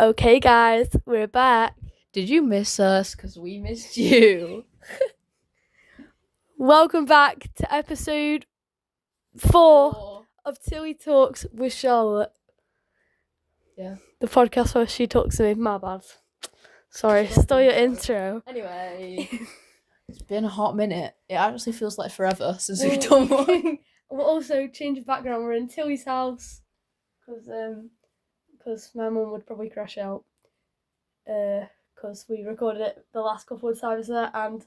Okay, guys, we're back. Did you miss us? Because we missed you. Welcome back to episode 4 of Tilly Talks with Charlotte. Yeah. The podcast where she talks to me. My bad. Sorry, stole your intro. Anyway, it's been a hot minute. It actually feels like forever since we've done one. We'll also change of background. We're in Tilly's house because my mum would probably crash out. Because we recorded it the last couple of times there, and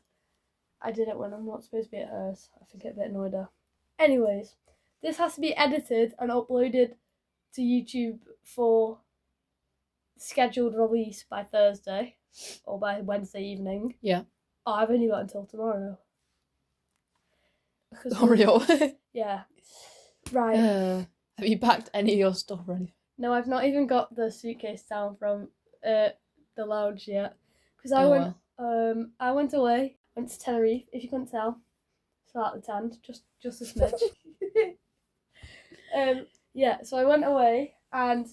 I did it when I'm not supposed to be at hers. I think it a bit annoyed her. Anyways, this has to be edited and uploaded to YouTube for scheduled release by Thursday or by Wednesday evening. Yeah. Oh, I've only got until tomorrow. Oh, real? Yeah. Right. Have you packed any of your stuff or anything? No, I've not even got the suitcase down from the lounge yet, because I went away. Went to Tenerife. If you couldn't tell, so out the tent, just a smidge. Yeah. So I went away, and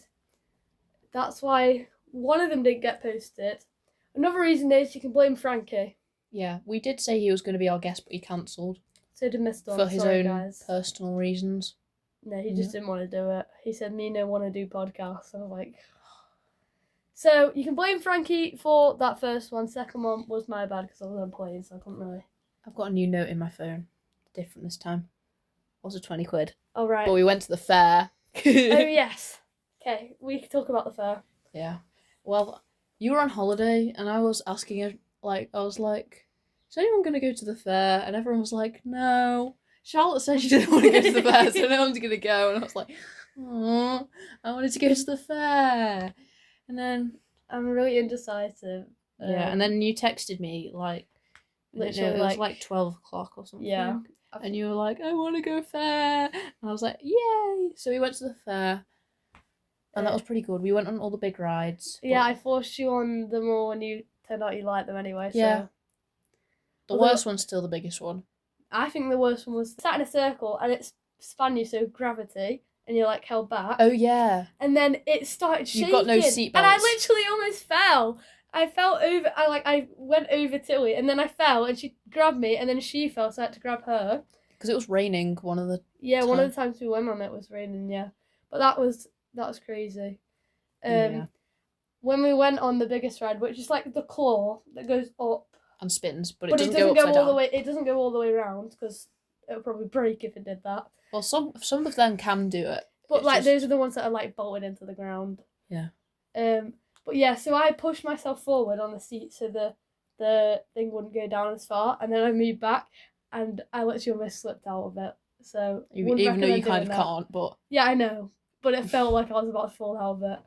that's why one of them didn't get posted. Another reason is you can blame Frankie. Yeah, we did say he was going to be our guest, but he cancelled. So did Mr. For his own personal reasons. No, he just didn't want to do it. He said, me no want to do podcasts. I was like... So, you can blame Frankie for that first one. Second one was my bad because I was on plane, so I couldn't really... I've got a new note in my phone. Different this time. Also 20 quid. Oh, right. But we went to the fair. Oh, yes. Okay, we can talk about the fair. Yeah. Well, you were on holiday, and I was asking her, is anyone going to go to the fair? And everyone was like, no. Charlotte said she didn't want to go to the fair, so no one's going to go. And I was like, oh, I wanted to go to the fair. And then... I'm really indecisive. Yeah, and then you texted me, literally, it was 12 o'clock or something. Yeah. And you were like, I want to go fair. And I was like, yay. So we went to the fair. And that was pretty good. We went on all the big rides. Yeah, I forced you on them all and you turned out you liked them anyway. Yeah. So. The worst one's still the biggest one. I think the worst one was sat in a circle and it spun you, so gravity, and you're held back. Oh, yeah. And then it started shaking. You've got no seatbelts. And I literally almost fell. I fell over, I went over Tilly, and then I fell, and she grabbed me, and then she fell, so I had to grab her. Because it was raining one of the one of the times we went on it was raining, yeah. But that was crazy. Yeah. When we went on the biggest ride, which is the claw that goes up. And spins, but it doesn't go upside all down. the way. It doesn't go all the way around, because it would probably break if it did that. Well, some of them can do it. But those are the ones that are bolted into the ground. Yeah. But yeah, so I pushed myself forward on the seat so the thing wouldn't go down as far, and then I moved back, and I literally almost slipped out of it. So even though you kind of can't, but yeah, I know, but it felt like I was about to fall out of it.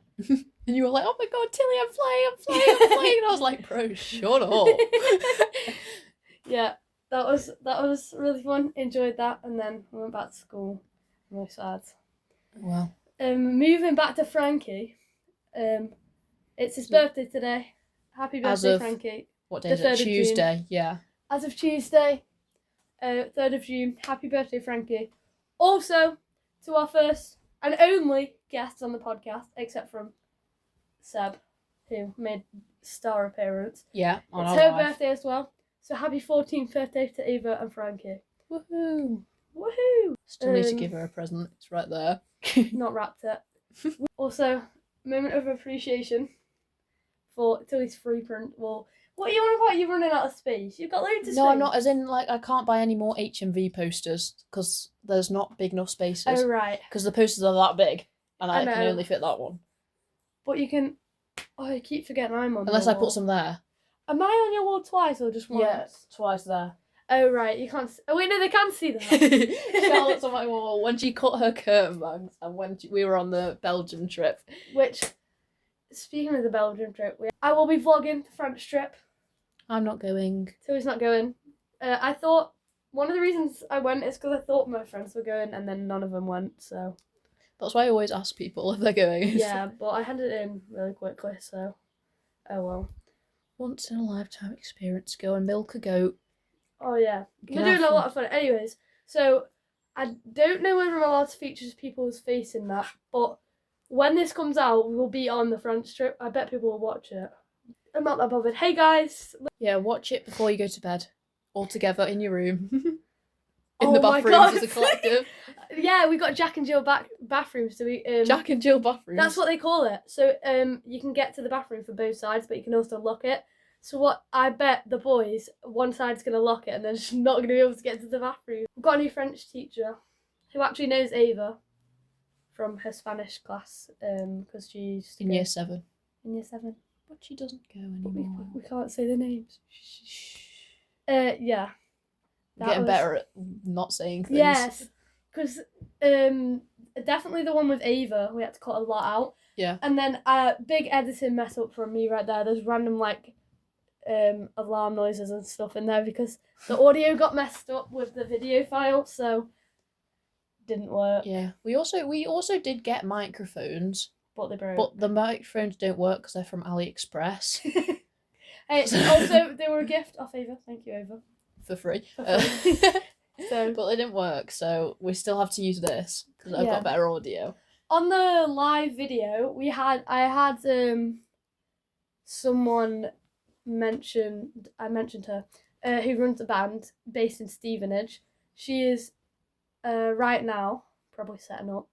And you were like, "Oh my god, Tilly, I'm flying!" And I was like, "Bro, shut up." Yeah, that was really fun. Enjoyed that, and then we went back to school. I'm really sad. Well. Moving back to Frankie. It's his birthday today. Happy birthday, Frankie. What day is it? Tuesday, yeah. As of Tuesday, 3rd of June. Happy birthday, Frankie. Also, to our first and only guest on the podcast, except from Seb, who made star appearance. Yeah, it's her birthday as well. So happy 14th birthday to Eva and Frankie. Woohoo! Woohoo! Still need to give her a present. It's right there. Not wrapped it. Also, moment of appreciation for Tilly's free print. Well, what are you on about? You're running out of space. You've got loads of space. No, I'm not. As in, I can't buy any more HMV posters because there's not big enough spaces. Oh, right. Because the posters are that big, and I can only fit that one. But you can... Oh, I keep forgetting I'm on Unless I put some there. Am I on your wall twice or just once? Yeah, twice there. Oh, right. You can't... Oh, wait, no, they can see that. Charlotte's on my wall when she cut her curtain bangs and when we were on the Belgium trip. Which, speaking of the Belgium trip, I will be vlogging the French trip. I'm not going. Tilly's not going. I thought... One of the reasons I went is because I thought my friends were going and then none of them went, so... That's why I always ask people if they're going. Yeah, but I handed it in really quickly, so... Oh, well. Once in a lifetime experience. Go and milk a goat. Oh, yeah. We're doing a lot of fun. Anyways, so I don't know whether I'm allowed to feature people's face in that, but when this comes out, we'll be on the France trip. I bet people will watch it. I'm not that bothered. Hey guys. Yeah, watch it before you go to bed. All together in your room. In Oh the my bathrooms God. as a collective. Yeah, we got Jack and Jill bathrooms. So we Jack and Jill bathrooms. That's what they call it. So you can get to the bathroom from both sides, but you can also lock it. So what I bet the boys, one side's gonna lock it and they're just not gonna be able to get to the bathroom. We've got a new French teacher who actually knows Ava from her Spanish class, because she used to in go year 7. in year 7. But she doesn't go But anymore. we can't say the names. Yeah. Getting better at not saying things. Yes, because definitely the one with Ava, we had to cut a lot out. Yeah. And then big editing mess up from me right there. There's random like alarm noises and stuff in there because the audio got messed up with the video file, so didn't work. Yeah. We also did get microphones, But they broke. but the microphones don't work because they're from AliExpress. Hey, also they were a gift off Ava. Thank you, Ava. For free. For free. So but they didn't work, so we still have to use this because I've Yeah. got better audio. on the live video, I had someone I mentioned her, who runs a band based in Stevenage. She is right now probably setting up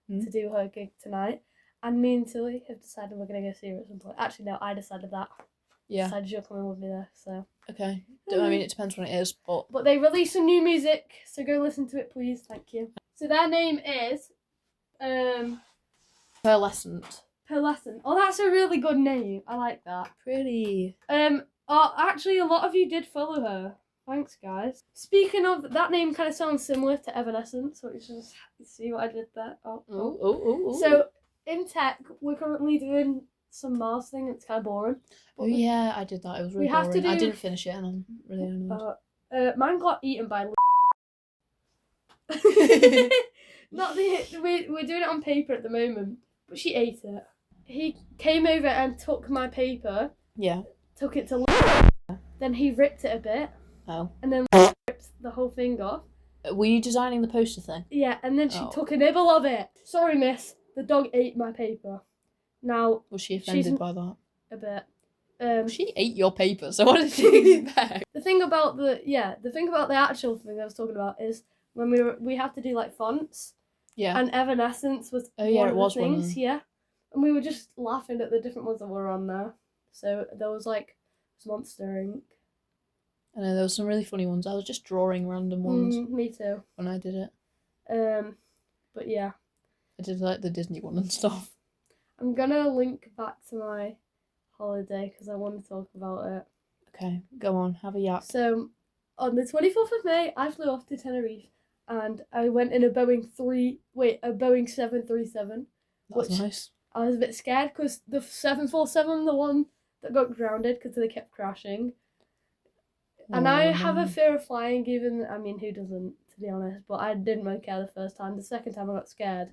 to do her gig tonight, and me and Tilly have decided we're gonna go see her at some point. Actually, no, I decided that. Yeah. Decided you're coming with me there, so. Okay. I mean, it depends when it is, but But they released some new music, so go listen to it, please. Thank you. So their name is Pearlescent. Pearlescent. Oh, that's a really good name. I like that. Pretty. Actually, a lot of you did follow her. Thanks, guys. Speaking of, that name kind of sounds similar to Evanescence, which is, see what I did there? Oh. So, in tech, we're currently doing some Mars thing. It's kind of boring. Oh yeah, I did that. It was really We have to boring. I do- didn't finish it, and I'm really annoyed. Mine got eaten by. Not the. We're doing it on paper at the moment, but she ate it. He came over and took my paper, Yeah. took it to. Then he ripped it a bit, Oh. and then ripped the whole thing off. Were you designing the poster thing? Yeah, and then she Oh. took a nibble of it. Sorry, miss. The dog ate my paper. Now, Was she offended She's- by that? a bit. She ate your paper, so what did she expect? The thing about the actual thing I was talking about is when we have to do like fonts, Yeah. and Evanescence was Oh, yeah, one it of was the one of things, them. yeah, and we were just laughing at the different ones that were on there. So there was like Monster Inc. I know there were some really funny ones. I was just drawing random ones Me too. when I did it. But yeah, I did like the Disney one and stuff. I'm gonna link back to my holiday because I want to talk about it. Okay, go on, have a yap. So, on the 24th of May, I flew off to Tenerife, and I went in a Boeing 737. That's which- nice. I was a bit scared because the 747, the one that got grounded because they kept crashing. And I have a fear of flying, who doesn't, to be honest, but I didn't really care the first time. The second time I got scared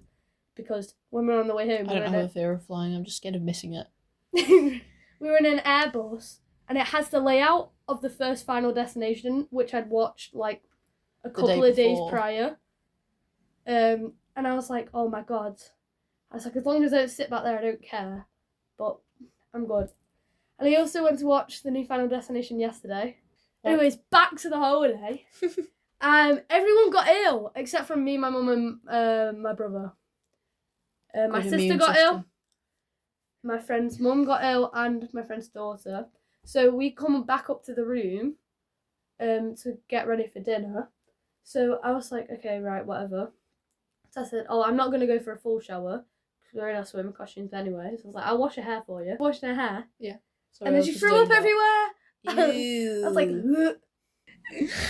because when we were on the way home, I don't have a fear of flying. I'm just scared of missing it. we were in an Airbus, and it has the layout of the first Final Destination, which I'd watched like a couple of days before. prior. And I was like, oh my god. I was like, as long as I don't sit back there, I don't care. But I'm good. And I also went to watch the new Final Destination yesterday. What? Anyways, back to the holiday. Everyone got ill except from me, my mum, and my brother. My Good sister immune got system. ill. My friend's mum got ill, and my friend's daughter. So we come back up to the room, to get ready for dinner. So I was like, okay, right, whatever. So I said, oh, I'm not gonna go for a full shower because we're in our swimming costumes anyway. So I was like, I'll wash your hair for you. Washed her hair, Sorry, and I then was she just threw doing up that. everywhere. Ew. I was like, ugh.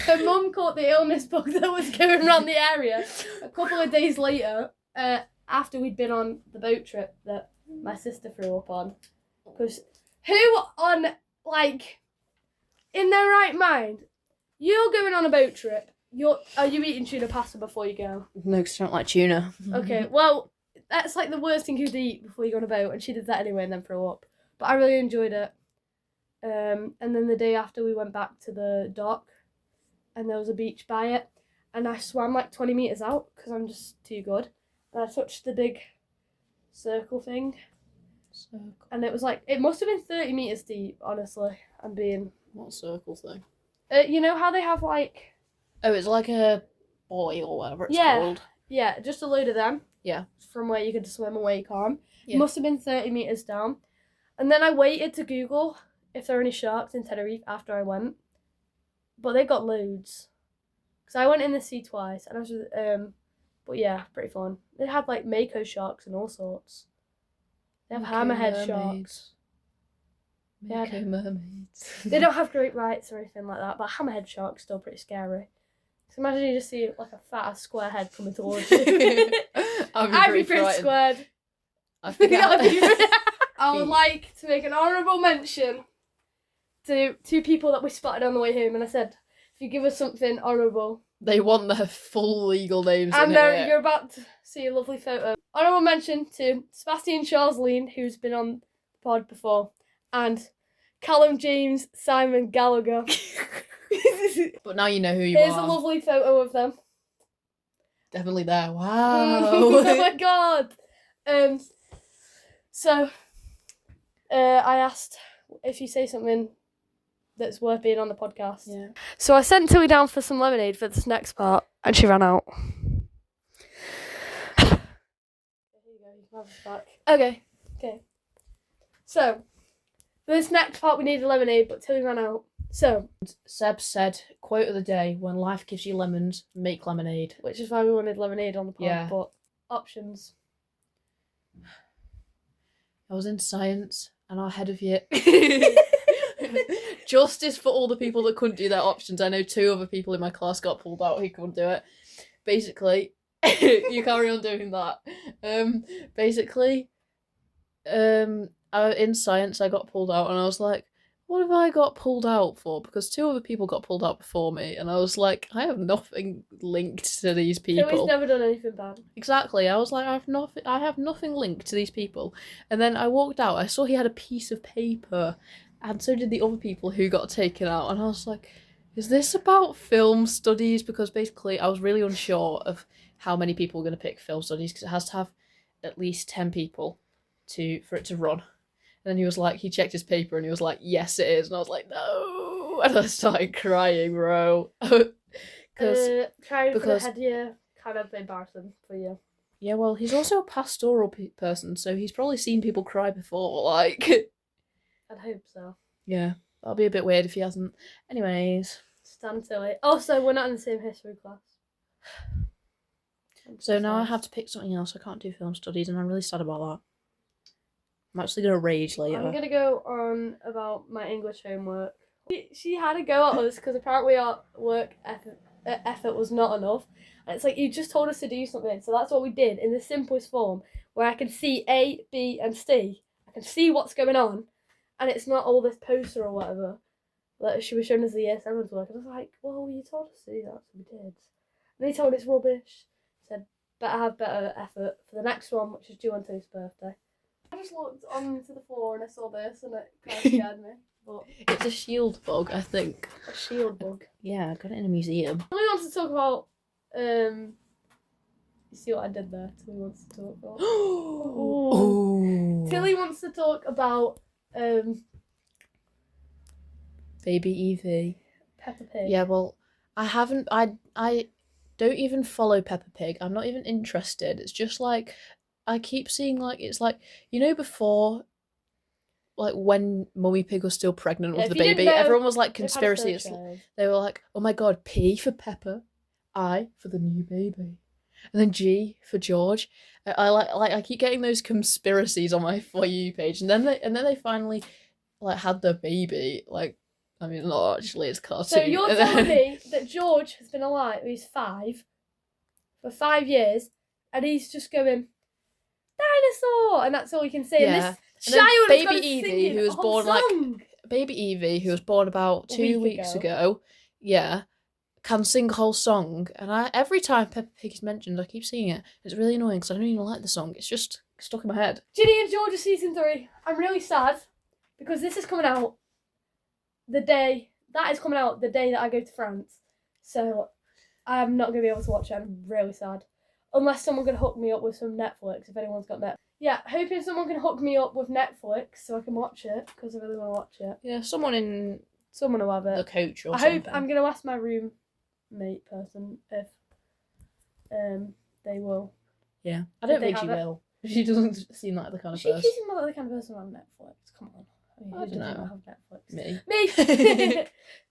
Her mum caught the illness bug that was going around the area a couple of days later, after we'd been on the boat trip that my sister threw up on. Because who on, like, in their right mind, you're going on a boat trip, are you eating tuna pasta before you go? No, because I don't like tuna. Okay, well, that's like the worst thing you could eat before you go on a boat, and she did that anyway and then threw up. But I really enjoyed it. And then the day after we went back to the dock, and there was a beach by it, and I swam like 20 metres out because I'm just too good. And I touched the big circle thing. Circle. And it was like, it must have been 30 metres deep, honestly. I'm being... What circle thing? You know how they have like... Oh, it's like a buoy or whatever it's Yeah. called. Yeah, just a load of them. Yeah. From where you could swim and where you can't. Yeah. It must have been 30 metres down. And then I waited to Google if there were any sharks in Tenerife after I went. But they got loads. Because I went in the sea twice. And I was, but yeah, pretty fun. They had like mako sharks and all sorts. They have hammerhead sharks. Mako mermaids. They don't have great whites or anything like that, but hammerhead shark's still pretty scary. So imagine you just see like a fat square head coming towards you. I'd be pretty squared. I think I would like to make an honourable mention to two people that we spotted on the way home, and I said, if you give us something honourable. They want their full legal names And in it. you're about to see a lovely photo. Honourable mention to Sebastian Charles Lean, who's been on the pod before, and Callum James Simon Gallagher. But now you know who you Here's are. a lovely photo of them. Definitely there. Wow. Oh my god. So I asked if you say something that's worth being on the podcast. Yeah. So I sent Tilly down for some lemonade for this next part, and she ran out. Here you go, you can have this back. Okay. So, for this next part we needed lemonade, but Tilly ran out. So, Seb said, quote of the day, when life gives you lemons, make lemonade. which is why we wanted lemonade on the pod, Yeah. but options. I was in science and our head of year. Justice for all the people that couldn't do their options. I know 2 other people in my class got pulled out who couldn't do it. Basically, you carry on doing that. In science I got pulled out and I was like, what have I got pulled out for? Because 2 other people got pulled out before me and I was like, I have nothing linked to these people. Tilly's never done anything bad. Exactly. I was like, I have nothing linked to these people. And then I walked out, I saw he had a piece of paper, and so did the other people who got taken out, and I was like, is this about film studies? Because basically I was really unsure of how many people were going to pick film studies, because it has to have at least 10 people for it to run. And then he checked his paper and he was like, yes it is, and I was like, no, and I started crying, bro. Trying for the because- head year, kind of embarrassing for you. Yeah, well, he's also a pastoral person, so he's probably seen people cry before, like... I'd hope so. Yeah, that'll be a bit weird if he hasn't. Anyways. Stand Tilly. Also, we're not in the same history class. So now I have to pick something else. I can't do film studies, and I'm really sad about that. I'm actually going to rage later. I'm going to go on about my English homework. She had a go at us because apparently our work effort was not enough. And it's like, you just told us to do something. So that's what we did in the simplest form, where I can see A, B, and C. I can see what's going on. And it's not all this poster or whatever. Like she was showing us the year 7's work. And I was like, well, you told us to do that, so we did. And he told it's rubbish. Said, better have better effort for the next one, which is due on Tilly's birthday. I just looked onto the floor and I saw this and it kind of scared me. But It's a shield bug, I think. a shield bug. Yeah, I got it in a museum. Tilly wants to talk about, you see what I did there? Tilly wants to talk about. Ooh. Tilly wants to talk about, Baby Evie. Peppa Pig. Yeah, well, I don't even follow Peppa Pig. I'm not even interested. It's just like, I keep seeing it's like, before, like when Mummy Pig was still pregnant Yeah, with the if you didn't baby, know, everyone was like, They've had a conspiracy. third child. They were like, oh my god, P for Peppa, I for the new baby, and then G for George. I keep getting those conspiracies on my For You page, and then they finally had their baby. I mean, not actually, it's cartoon. So you're telling me that George has been alive, he's 5, for 5 years, and he's just going, dinosaur, and that's all he can say. Yeah. And this And then child Baby has got to Evie, sing who was a whole born, song. Baby Evie, who was born about A 2 week weeks ago. ago, yeah, can sing a whole song. And every time Peppa Pig is mentioned, I keep singing it. It's really annoying because I don't even like the song. It's just stuck in my head. Ginny and Georgia season 3. I'm really sad because this is coming out the day that I go to France. So I'm not going to be able to watch it. I'm really sad. Unless someone can hook me up with some Netflix, if anyone's got Netflix. Yeah, hoping someone can hook me up with Netflix so I can watch it, because I really want to watch it. Yeah, someone in Someone will have it. the coach or I something. hope, I'm going to ask my roommate person if they will. Yeah, I don't they think she have it? will. She doesn't seem like the kind of She person. seems like the kind of person on Netflix. Come on. I who don't doesn't know. have Netflix? Me.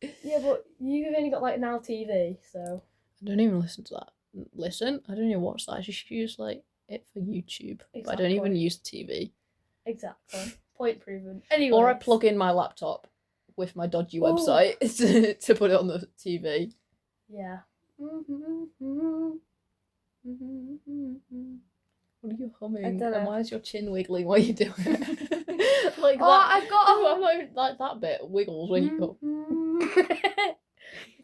Me! Yeah, but you've only got like Now TV, so. I don't even listen to that. Listen, I don't even watch that. I just use like it for YouTube. But I don't even Exactly. use the TV. Exactly. Point proven. Anyway. Or I plug in my laptop with my dodgy website to put it on the TV. Yeah. What are you humming? I don't know. And why is your chin wiggling while you do it? Like Oh, that. I've got I'm not even, like that bit wiggles when you go.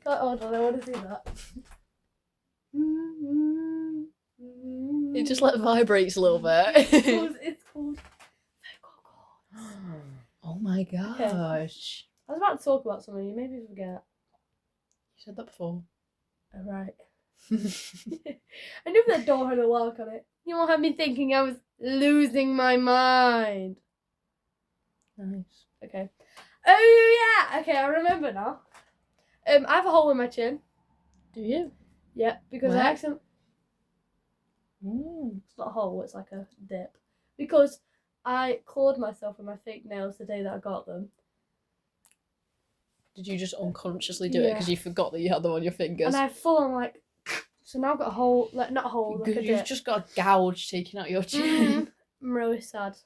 Hold on, I want to see that. It just like vibrates a little bit. It's called. Oh my gosh. I was about to talk about something, you made me forget. You said that before. Oh, right. I knew that door had a lock on it. You won't have me thinking I was losing my mind. Nice. Okay. Oh yeah. Okay, I remember now. I have a hole in my chin. Do you? Yeah, because Where? I accidentally. It's not a hole. It's like a dip. Because I clawed myself with my fake nails the day that I got them. Did you just unconsciously do it Yeah. because you forgot that you had them on your fingers? And I full on like. So now I've got a hole, like not a hole, like a You've dip. just got a gouge taking out your chin. I'm really sad.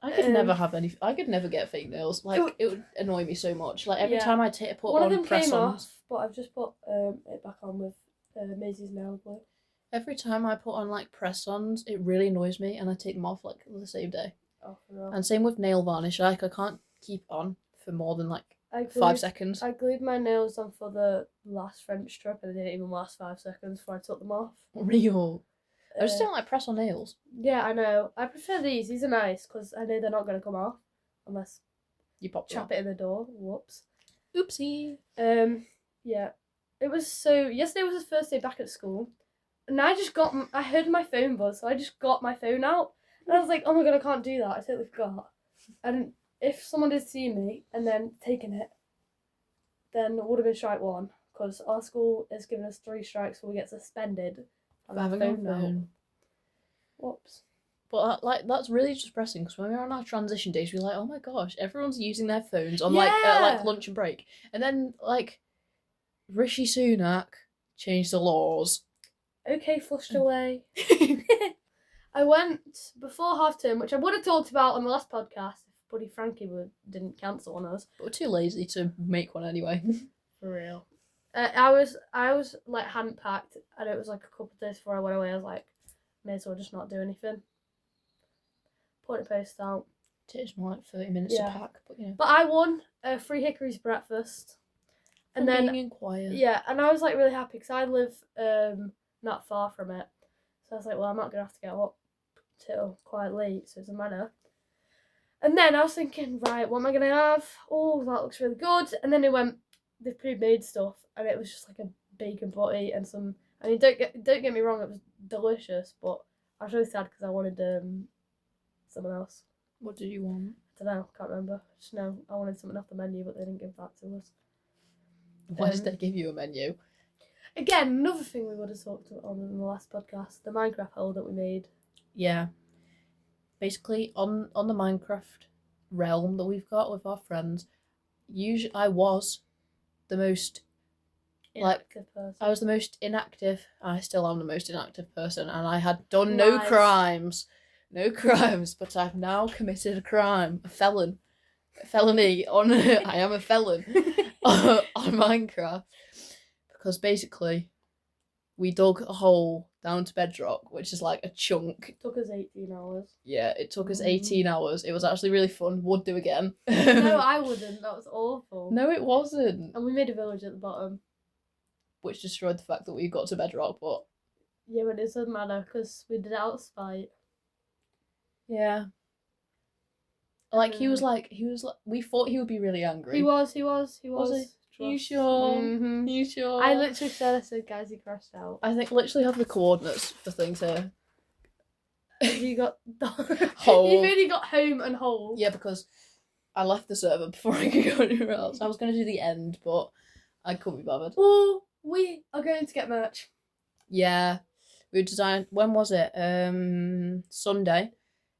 I could never have any. I could never get fake nails. Like it would annoy me so much. Like every Yeah. time I put One of on them press came ons. off, but I've just put it back on with Maisie's nail glue. Every time I put on like press ons, it really annoys me, and I take them off like the same day. Oh, for real. And same with nail varnish. Like I can't keep on for more than like I 5 seconds. I glued my nails on for the last French trip, and it didn't even last 5 seconds before I took them off. Real. I just Uh, don't like press on nails. Yeah, I know. I prefer these. These are nice because I know they're not going to come off unless You pop them chap it in the door. Whoops. Oopsie. Yeah. It was so. Yesterday was his first day back at school, and I heard my phone buzz, so I just got my phone out, and I was like, oh my god, I can't do that. I totally forgot. And if someone did see me and then taken it, then it would have been strike one, because our school is giving us 3 strikes before we get suspended. For having a phone. Whoops. But like that's really just depressing because when we were on our transition days, we were like, oh my gosh, everyone's using their phones on like Yeah. lunch and break, and then like Rishi Sunak changed the laws. Okay, flushed away. I went before half term, which I would have talked about on the last podcast if Buddy Frankie didn't cancel on us. But we're too lazy to make one anyway. For real. I was like hand packed, and it was like a couple of days before I went away. I was like, may as well just not do anything. Put a post out. It takes more like 30 minutes Yeah. to pack, but you know. But I won a free Hickory's breakfast, and For then being in choir. yeah, and I was like really happy because I live not far from it, so I was like, well, I'm not gonna have to get up till quite late, so it doesn't matter. And then I was thinking, right, what am I gonna have? Oh, that looks really good. And then it went the pre-made stuff, and it was just like a bacon butty and some. I mean, don't get me wrong, it was delicious, but I was really sad because I wanted someone else. What did you want? I don't know, can't remember. Just know I wanted something off the menu, but they didn't give that to us. Why did they give you a menu? Again, another thing we would have talked about on in the last podcast, the Minecraft hole that we made. Yeah. Basically, on the Minecraft realm that we've got with our friends, usually I was the most Inactive person. I was the most inactive. I still am the most inactive person, and I had done no Nice. crimes. No crimes, but I've now committed a crime. A felony on I am a felon on Minecraft. Because basically we dug a hole down to bedrock, which is like a chunk. It took us 18 hours. Yeah, it took us 18 hours. It was actually really fun. Would do again. No, I wouldn't. That was awful. No, it wasn't. And we made a village at the bottom. Which destroyed the fact that we got to bedrock, but Yeah, but it doesn't matter because we did it out of spite. yeah. Like he was like we thought he would be really angry. He was. Was he? You sure? Mm-hmm. You sure? I literally said, guys, he crashed out. I think literally have the coordinates for things here. You got Hole. You've only got home and hole. Yeah, because I left the server before I could go anywhere else. I was going to do the end, but I couldn't be bothered. Oh, we are going to get merch. Yeah. We designed, when was it? Sunday.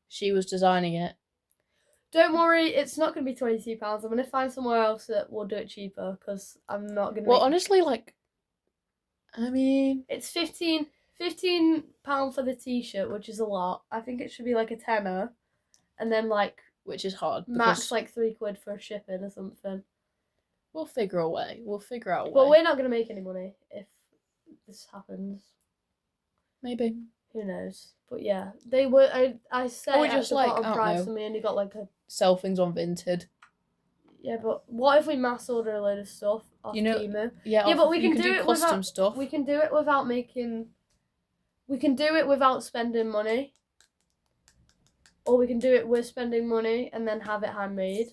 She was designing it. Don't worry, it's not going to be £22. I'm going to find somewhere else that will do it cheaper because I'm not going to. Well, honestly, like, I mean, it's £15 for the t-shirt, which is a lot. I think it should be like a tenner, and then like which is hard. max like £3 for shipping or something. We'll figure a way. We'll figure out a way. But we're not going to make any money if this happens. Maybe. Who knows? But yeah, they were. I said Or at just the like, bottom I don't price, know. and we only got like a. Sell things on Vinted. Yeah, but what if we mass order a load of stuff off Temu? Yeah, but we you can do it custom without, stuff. We can do it without making. We can do it without spending money. Or we can do it with spending money and then have it handmade.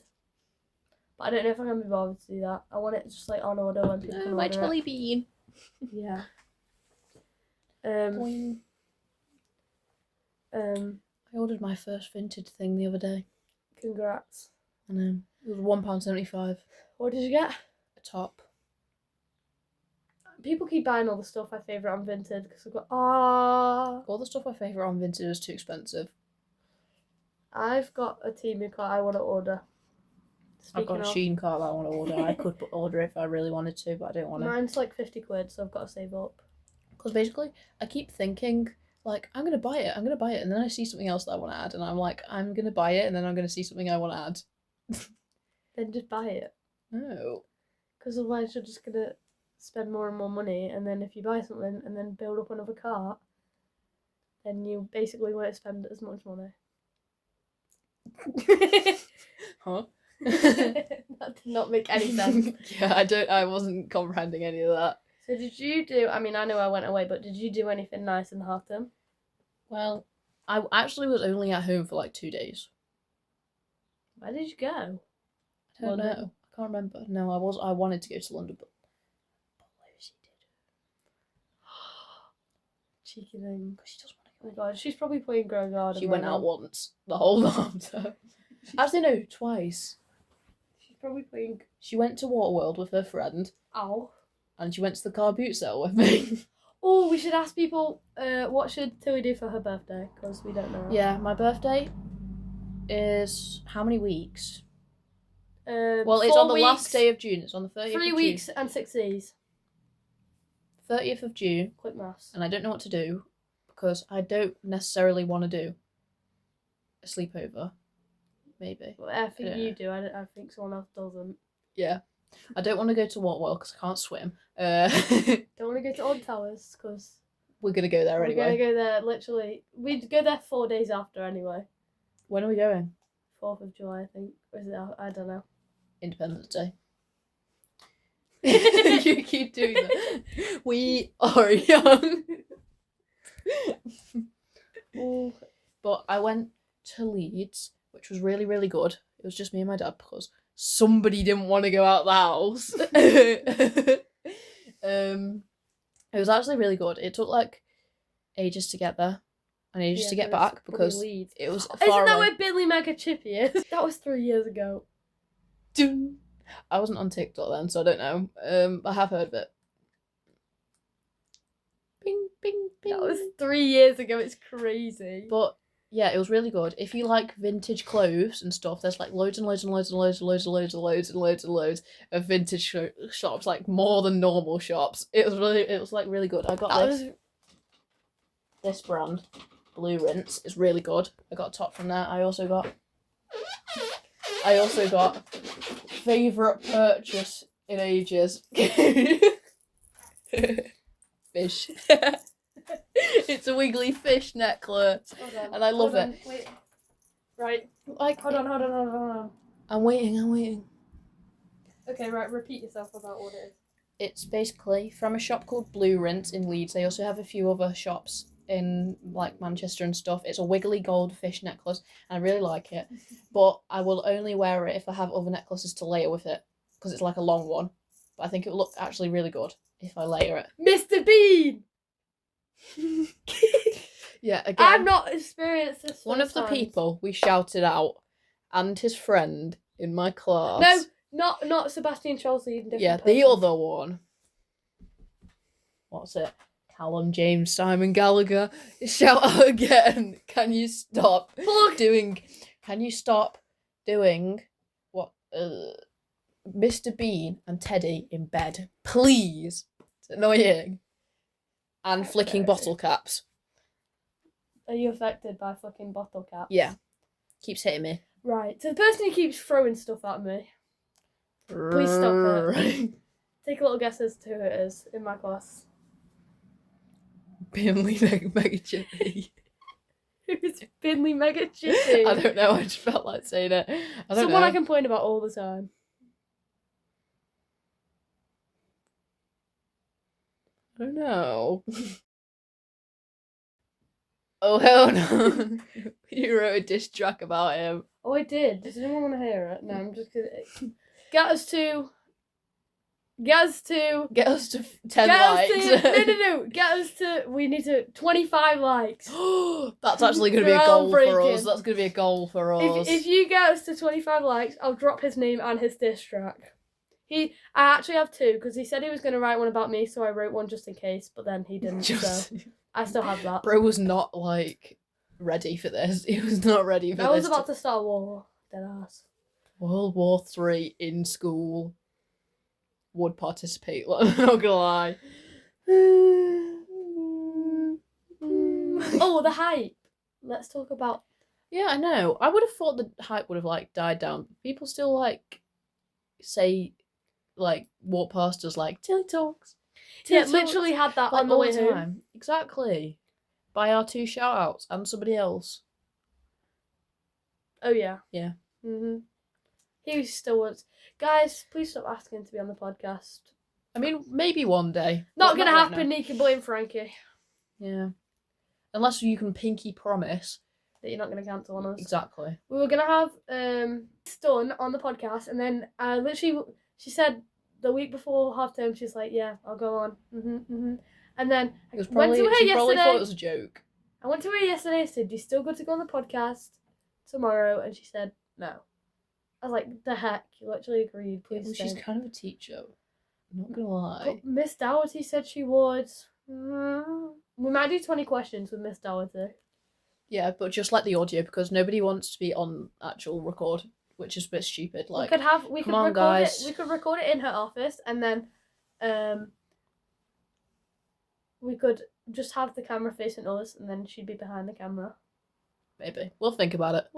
But I don't know if I'm gonna be bothered to do that. I want it just like on order when people can my order jelly it. bean. Yeah. Boing. I ordered my first Vinted thing the other day. Congrats. I know. It was £1.75. What did you get? A top. People keep buying all the stuff I favourite on Vinted because I've got All the stuff I favourite on Vinted is too expensive. I've got a Temu cart I want to order. I've got a Speaking Shein cart that I want to order. I could order it if I really wanted to, but I don't want to. Mine's like £50, so I've got to save up. Because basically, I keep thinking, like, I'm going to buy it, and then I see something else that I want to add, and I'm like, I'm going to buy it, and then I'm going to see something I want to add. Then just buy it. No. Because otherwise you're just going to spend more and more money, and then if you buy something and then build up another cart, then you basically won't spend as much money. Huh? That did not make any sense. Yeah, I wasn't comprehending any of that. So did you do, I mean, I know I went away, but did you do anything nice in half term? Well, I actually was only at home for like 2 days. Where did you go? I don't London? know. I can't remember. No, I wanted to go to London, but Lucy did. Cheeky thing. Because she doesn't want to Oh my god, she's probably playing Grow Garden. She right went now. out once the whole time. Actually, no, twice. She's probably playing. She went to Waterworld with her friend, Ow. and she went to the car boot sale with me. Oh, we should ask people. What should Tilly do for her birthday? Because we don't know. Yeah, my birthday is how many weeks? Well, it's 4 on the last weeks, day of June. It's on the 30th 3 of weeks and 6 days. June. 30th of June, Quick maths. and I don't know what to do because I don't necessarily want to do a sleepover. Maybe. Well, I think Yeah. you do. I think someone else doesn't. Yeah. I don't want to go to Waterworld because I can't swim. Don't want to go to Odd Towers because We're going to go there we're anyway. going to go there literally. We'd go there 4 days after anyway. When are we going? 4th of July, I think. Or is it? I don't know. Independence Day. You keep doing that. We are young. Ooh. But I went to Leeds, which was really, really good. It was just me and my dad because somebody didn't want to go out the house. It was actually really good. It took like ages to get there and ages to get back because Leeds. it was Isn't far that away. where Billy Mega Chippy is? That was 3 years ago. I wasn't on TikTok then, so I don't know. I have heard of it. Bing, bing, bing. That was 3 years ago. It's crazy. But yeah, it was really good. If you like vintage clothes and stuff, there's like loads and loads and loads and loads and loads and loads and loads and loads and loads of vintage shops, like more than normal shops. It was like really good. I got this brand, Blue Rinse, is really good. I got a top from there. I also got favourite purchase in ages. Fish. It's a wiggly fish necklace. Hold on, and I love hold on, it. Wait. Right. Like, Hold on. I'm waiting. Okay, right. Repeat yourself about what it is. It's basically from a shop called Blue Rinse in Leeds. They also have a few other shops in like Manchester and stuff. It's a wiggly gold fish necklace and I really like it. But I will only wear it if I have other necklaces to layer with it because it's like a long one. But I think it would look actually really good if I layer it. Mr. Bean! Yeah, again. I've not experienced this. One of the people we shouted out and his friend in my class. No, not Sebastian Chelsea. Yeah, the other one. What's it? Callum James Simon Gallagher. Shout out again. Can you stop doing what Mr. Bean and Teddy in bed? Please. It's annoying. And flicking bottle caps. Are you affected by fucking bottle caps? Yeah. Keeps hitting me. Right. So the person who keeps throwing stuff at me. Please stop it. Take a little guess as to who it is in my class. Binley Mega Chitty. Who's Binley Mega Chitty? I don't know, I just felt like saying it. Someone I complain about all the time. I don't know. Oh, hell no. You wrote a diss track about him. Oh, I did. Does anyone want to hear it? No, I'm just gonna... Get us to 10 likes. No. Get us to... We need to... 25 likes. That's actually going to be a goal for us. That's going to be a goal for us. If you get us to 25 likes, I'll drop his name and his diss track. I actually have 2, because he said he was going to write one about me, so I wrote one just in case, but then he didn't, so I still have that. Bro was not, ready for this. He was not ready for this. I was about to start a war. Deadass. World War III in school. Would participate, I'm not gonna lie. Oh, the hype. Let's talk about... Yeah, I know. I would have thought the hype would have, died down. People still, say... walk past us Tilly Talks. Yeah, literally had that on the way home. Exactly. By our 2 shout-outs and somebody else. Oh, yeah. Yeah. Mm-hmm. He still was. Guys, please stop asking to be on the podcast. I mean, maybe one day. Not gonna happen, you can blame Frankie. Yeah. Unless you can pinky promise. That you're not gonna cancel on us. Exactly. We were gonna have Stun on the podcast, and then she said the week before half term, she's like, yeah, I'll go on. And then I went to her yesterday. She probably thought it was a joke. I went to her yesterday and said, you still good to go on the podcast tomorrow? And she said, no. I was like, the heck? You literally agreed. Please well, she's kind of a teacher. I'm not gonna lie. But Miss Dougherty said she would. We might do 20 questions with Miss Dougherty. Yeah, but just like the audio, because nobody wants to be on actual record, which is a bit stupid. We could record it in her office, and then we could just have the camera facing us, and then she'd be behind the camera. Maybe. We'll think about it.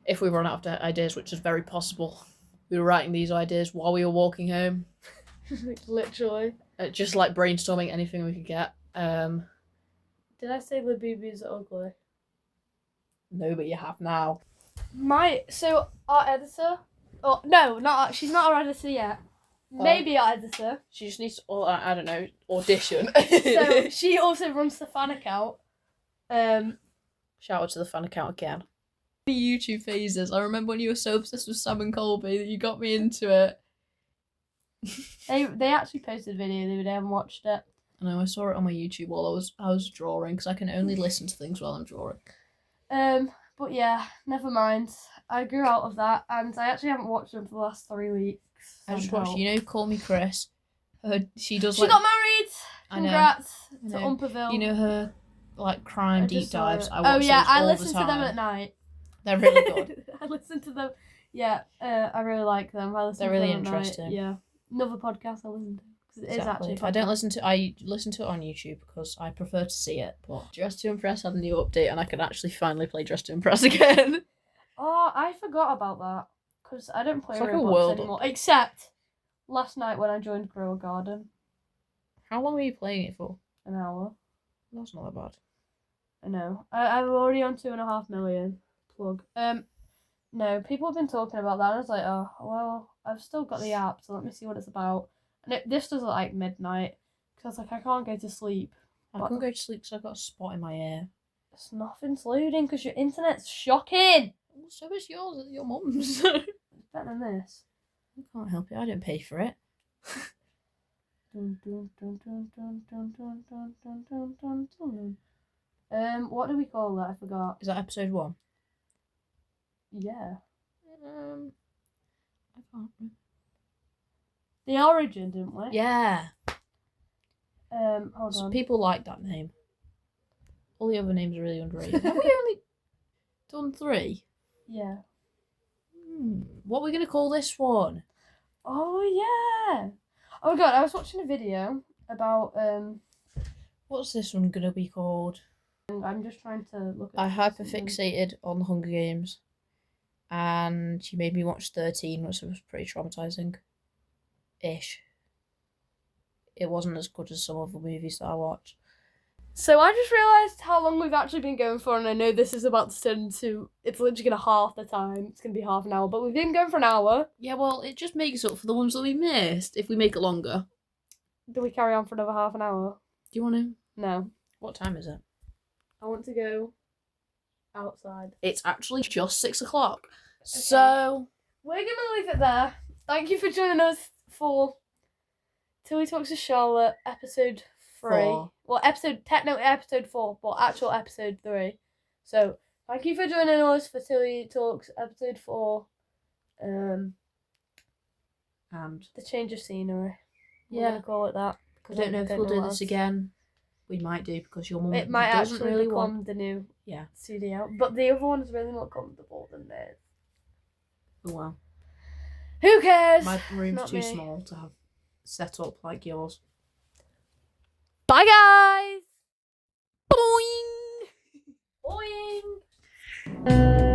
If we run out of ideas, which is very possible. We were writing these ideas while we were walking home. Literally. Just brainstorming anything we could get. Did I say Labubis are ugly? No, but you have now. Our editor... Oh, no, she's not our editor yet. Maybe our editor. She just needs to, I don't know, audition. So, she also runs the fan account. Shout out to the fan account again. YouTube phases. I remember when you were so obsessed with Sam and Colby that you got me into it. They actually posted a video the other day. I haven't watched it. I know, I saw it on my YouTube while I was drawing, because I can only listen to things while I'm drawing. But yeah, never mind. I grew out of that, and I actually haven't watched them for the last 3 weeks. I just watched, Call Me Chris. She got married. Congrats to Umperville. Her crime deep dives. I listen to them at night. They're really good. I listen to them. Yeah, I really like them. They're really interesting. Yeah, another podcast I listen to. It's actually I listen to it on YouTube because I prefer to see it. But Dress to Impress had a new update, and I can actually finally play Dress to Impress again. Oh, I forgot about that because I don't play Roblox anymore. Except last night when I joined Grow a Garden. How long were you playing it for? An hour. That's not that bad. I know. I'm already on 2.5 million. Plug. No, people have been talking about that. And I was like, oh, well, I've still got the app, so let me see what it's about. And this does at midnight, because I can't go to sleep. I couldn't go to sleep because I've got a spot in my ear. It's nothing's loading because your internet's shocking. Well, so is yours, your mum's. It's better than this. I can't help it. I don't pay for it. What do we call that? I forgot. Is that episode 1? Yeah. I can't remember. The Origin, didn't we? Yeah. Hold on. People like that name. All the other names are really underrated. Have we only done 3? Yeah. What are we going to call this one? Oh, yeah. Oh, my God. I was watching a video about... What's this one going to be called? I'm just trying to look at... I hyperfixated on the Hunger Games. And she made me watch 13, which was pretty traumatizing-ish. It wasn't as good as some of the movies that I watched. So I just realised how long we've actually been going for, and I know this is about to turn into... It's literally going to half the time. It's going to be half an hour, but we've been going for an hour. Yeah, well, it just makes up for the ones that we missed if we make it longer. Do we carry on for another half an hour? Do you want to? No. What time is it? I want to go outside. It's actually just 6 o'clock. Okay. So... We're going to leave it there. Thank you for joining us for Tilly Talks to Charlotte, episode 3. 4. Well, technically episode 4, but actual episode 3. So, thank you for joining us for Tilly Talks, episode 4. And the change of scenery. We're yeah, going to call it that. I don't know if we'll do this again. We might do because your mum It might doesn't actually really become want. the new Yeah. studio, but the other one is really more comfortable than this. Oh well. Who cares? My room's Not too me. small to have set up like yours. Bye, guys. Boing! Boing.